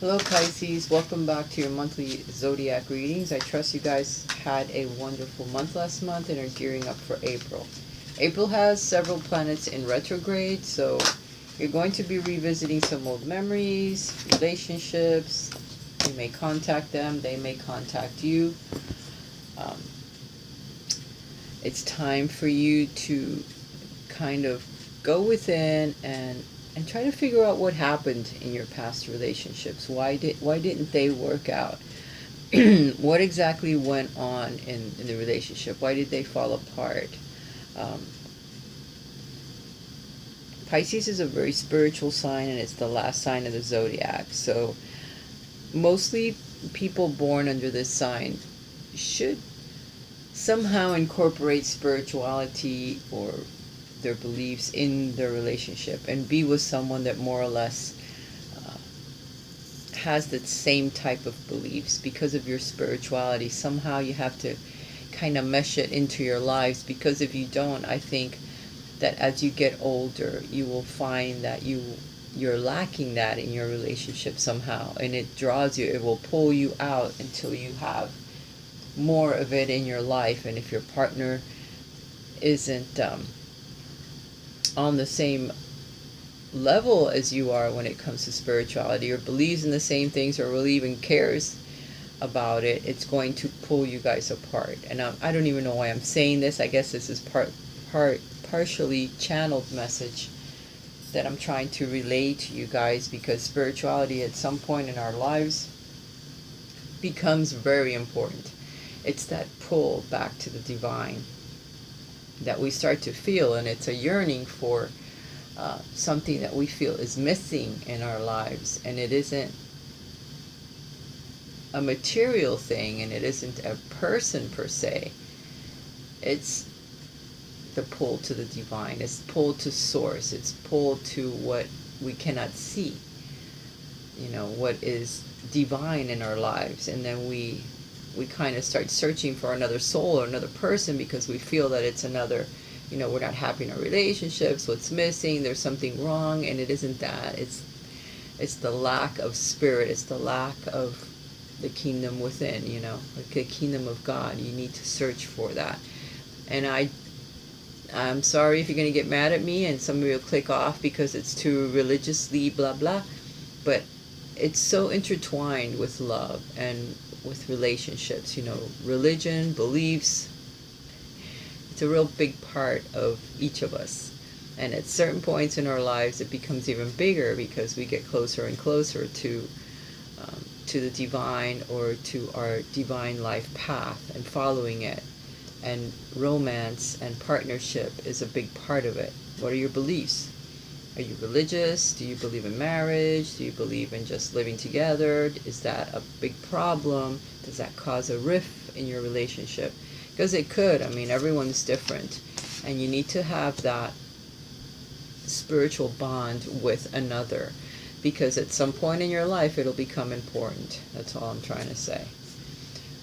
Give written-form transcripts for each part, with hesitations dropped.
Hello Pisces, welcome back to your monthly zodiac readings. I trust you guys had a wonderful month last month and are gearing up for April. April has several planets in retrograde, so you're going to be revisiting some old memories, relationships. You may contact them, they may contact you. It's time for you to kind of go within and try to figure out what happened in your past relationships. Why didn't they work out? What exactly went on in the relationship? Why did they fall apart? Pisces is a very spiritual sign, and it's the last sign of the zodiac. So mostly people born under this sign should somehow incorporate spirituality or their beliefs in their relationship and be with someone that more or less has the same type of beliefs. Because of your spirituality, somehow you have to kind of mesh it into your lives, because if you don't, I think that as you get older you will find that you're lacking that in your relationship somehow, and it draws you, it will pull you out until you have more of it in your life. And if your partner isn't on the same level as you are when it comes to spirituality, or believes in the same things, or really even cares about it, it's going to pull you guys apart. And I don't even know why I'm saying this. I guess this is partially channeled message that I'm trying to relay to you guys, because spirituality at some point in our lives becomes very important. It's that pull back to the divine that we start to feel, and it's a yearning for something that we feel is missing in our lives. And it isn't a material thing, and it isn't a person per se. It's the pull to the divine. It's pull to source. It's pull to what we cannot see, what is divine in our lives. And then we kind of start searching for another soul or another person, because we feel that it's another, we're not happy in our relationships, what's missing, there's something wrong. And it isn't that. It's the lack of spirit. It's the lack of the kingdom within, like the kingdom of God. You need to search for that. And I'm sorry if you're going to get mad at me and some of you will click off because it's too religiously blah blah, but it's so intertwined with love and with relationships. Religion, beliefs, it's a real big part of each of us. And at certain points in our lives it becomes even bigger, because we get closer and closer to the divine, or to our divine life path, and following it. And romance and partnership is a big part of it. What are your beliefs? Are you religious? Do you believe in marriage? Do you believe in just living together? Is that a big problem? Does that cause a rift in your relationship? Because it could. Everyone's different. And you need to have that spiritual bond with another, because at some point in your life it'll become important. That's all I'm trying to say.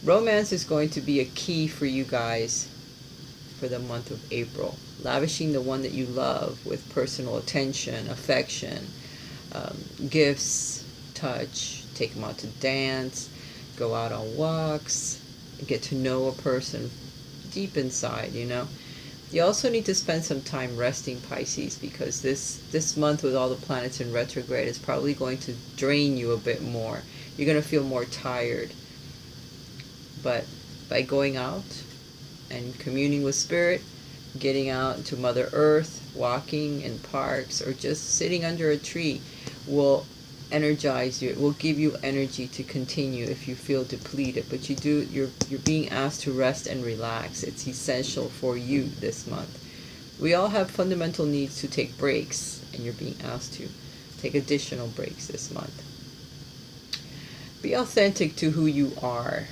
Romance is going to be a key for you guys for the month of April. Lavishing the one that you love with personal attention, affection, gifts, touch. Take them out to dance, go out on walks, get to know a person deep inside, You also need to spend some time resting, Pisces, because this month with all the planets in retrograde is probably going to drain you a bit more. You're going to feel more tired. But by going out and communing with spirit, getting out into Mother Earth, walking in parks, or just sitting under a tree will energize you. It will give you energy to continue if you feel depleted. But you're being asked to rest and relax. It's essential for you this month. We all have fundamental needs to take breaks, and you're being asked to take additional breaks this month. Be authentic to who you are.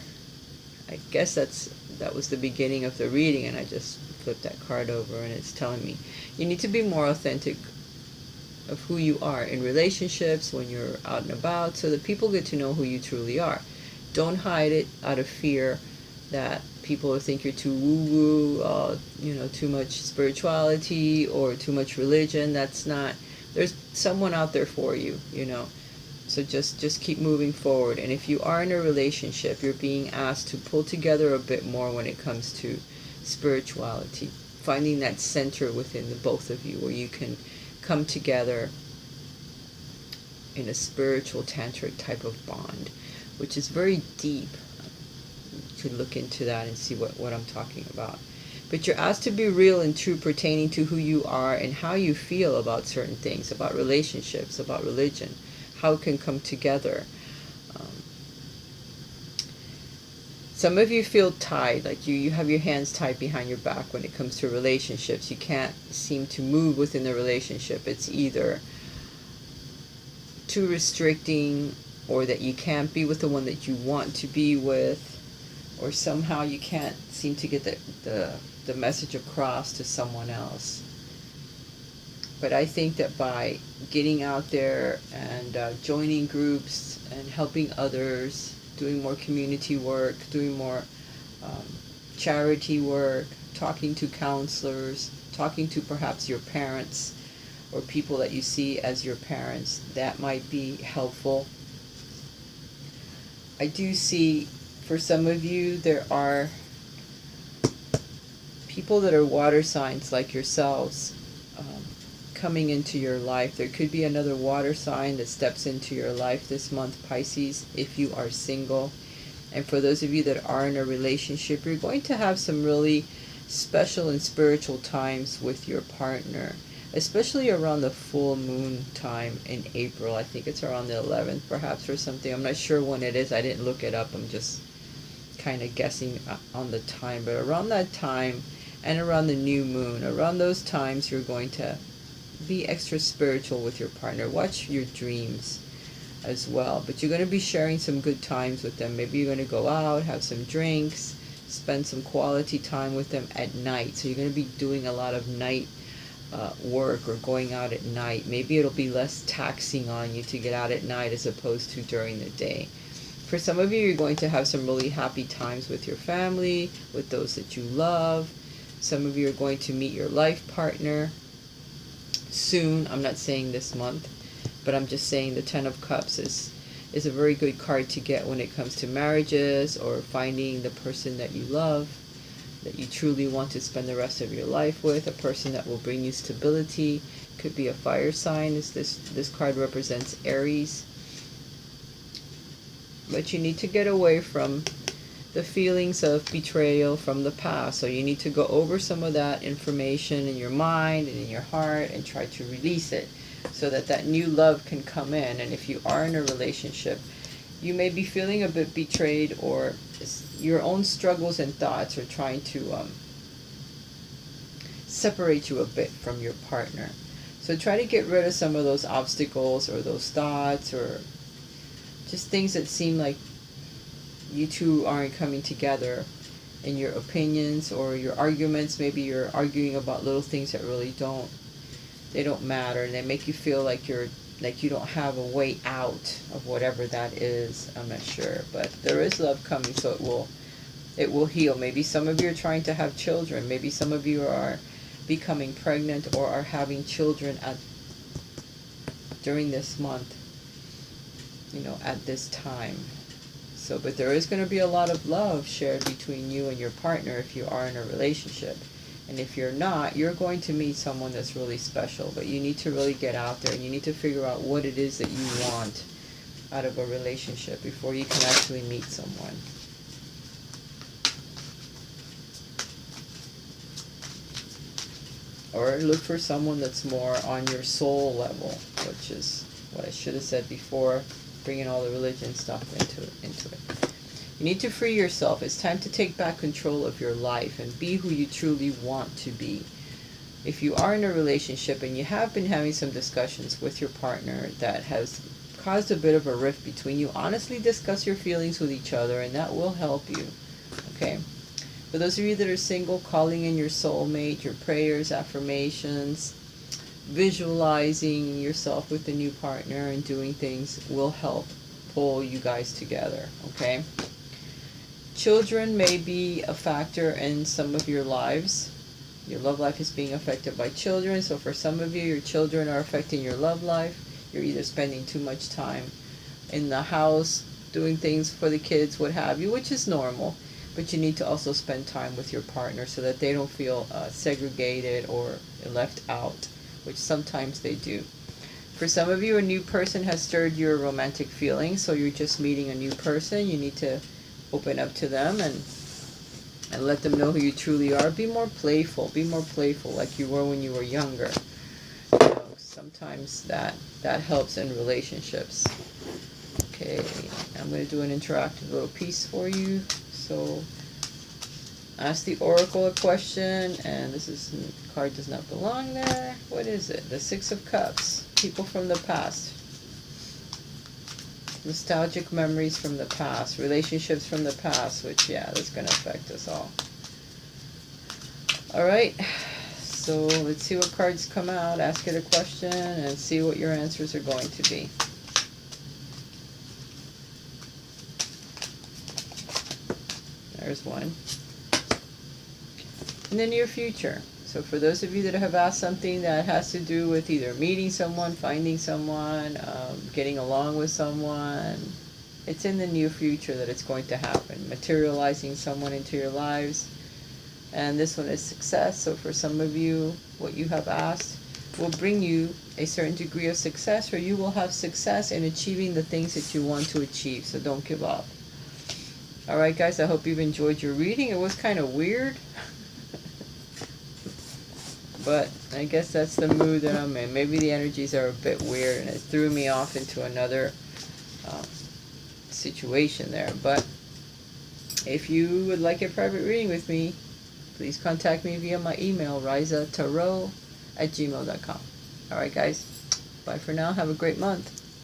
I guess that was the beginning of the reading, and I just flipped that card over and it's telling me you need to be more authentic of who you are in relationships, when you're out and about, so that people get to know who you truly are. Don't hide it out of fear that people will think you're too woo-woo, too much spirituality or too much religion. That's not, there's someone out there for you, So just keep moving forward. And if you are in a relationship, you're being asked to pull together a bit more when it comes to spirituality, finding that center within the both of you where you can come together in a spiritual tantric type of bond, which is very deep. You could look into that and see what I'm talking about. But you're asked to be real and true pertaining to who you are and how you feel about certain things, about relationships, about religion, how it can come together. Some of you feel tied, like you have your hands tied behind your back when it comes to relationships. You can't seem to move within the relationship. It's either too restricting, or that you can't be with the one that you want to be with, or somehow you can't seem to get the message across to someone else. But I think that by getting out there and joining groups and helping others, doing more community work, doing more charity work, talking to counselors, talking to perhaps your parents or people that you see as your parents, that might be helpful. I do see, for some of you, there are people that are water signs like yourselves coming into your life. There could be another water sign that steps into your life this month, Pisces, if you are single. And for those of you that are in a relationship, you're going to have some really special and spiritual times with your partner, especially around the full moon time in April. I think it's around the 11th perhaps or something. I'm not sure when it is. I didn't look it up. I'm just kind of guessing on the time. But around that time and around the new moon, around those times, you're going to be extra spiritual with your partner. Watch your dreams as well. But you're going to be sharing some good times with them. Maybe you're going to go out, have some drinks, spend some quality time with them at night. So you're going to be doing a lot of night work or going out at night. Maybe it'll be less taxing on you to get out at night as opposed to during the day. For some of you, you're going to have some really happy times with your family, with those that you love. Some of you are going to meet your life partner soon. I'm not saying this month, but I'm just saying the Ten of Cups is a very good card to get when it comes to marriages or finding the person that you love, that you truly want to spend the rest of your life with, a person that will bring you stability. Could be a fire sign. This card represents Aries. But you need to get away from the feelings of betrayal from the past. So you need to go over some of that information in your mind and in your heart and try to release it so that that new love can come in. And if you are in a relationship, you may be feeling a bit betrayed, or your own struggles and thoughts are trying to separate you a bit from your partner. So try to get rid of some of those obstacles or those thoughts or just things that seem like you two aren't coming together in your opinions or your arguments. Maybe you're arguing about little things that really don't matter, and they make you feel like you don't have a way out of whatever that is. I'm not sure, but there is love coming, so it will heal. Maybe some of you are trying to have children. Maybe some of you are becoming pregnant or are having children during this month, at this time. So, but there is going to be a lot of love shared between you and your partner if you are in a relationship. And if you're not, you're going to meet someone that's really special. But you need to really get out there and you need to figure out what it is that you want out of a relationship before you can actually meet someone. Or look for someone that's more on your soul level, which is what I should have said before, bringing all the religion stuff into it. You need to free yourself. It's time to take back control of your life and be who you truly want to be. If you are in a relationship and you have been having some discussions with your partner that has caused a bit of a rift between you, honestly discuss your feelings with each other and that will help you. Okay? For those of you that are single, calling in your soulmate, your prayers, affirmations, visualizing yourself with the new partner and doing things will help pull you guys together. Okay? Children may be a factor in some of your lives. Your love life is being affected by children. So for some of you, your children are affecting your love life. You're either spending too much time in the house, doing things for the kids, what have you, which is normal. But you need to also spend time with your partner so that they don't feel segregated or left out, which sometimes they do. For some of you, a new person has stirred your romantic feelings, so you're just meeting a new person. You need to open up to them and let them know who you truly are. Be more playful. Be more playful like you were when you were younger. You know, sometimes that helps in relationships. Okay, I'm going to do an interactive little piece for you. So, ask the oracle a question, and this card does not belong there. What is it? The Six of Cups. People from the past. Nostalgic memories from the past. Relationships from the past, which, yeah, that's going to affect us all. Alright, so let's see what cards come out. Ask it a question and see what your answers are going to be. There's one. In the near future. So for those of you that have asked something that has to do with either meeting someone, finding someone, getting along with someone, it's in the near future that it's going to happen. Materializing someone into your lives. And this one is success. So for some of you, what you have asked will bring you a certain degree of success, or you will have success in achieving the things that you want to achieve. So don't give up. Alright guys, I hope you've enjoyed your reading. It was kind of weird. But I guess that's the mood that I'm in. Maybe the energies are a bit weird and it threw me off into another situation there. But if you would like a private reading with me, please contact me via my email, raisatarot@gmail.com. Alright guys, bye for now. Have a great month.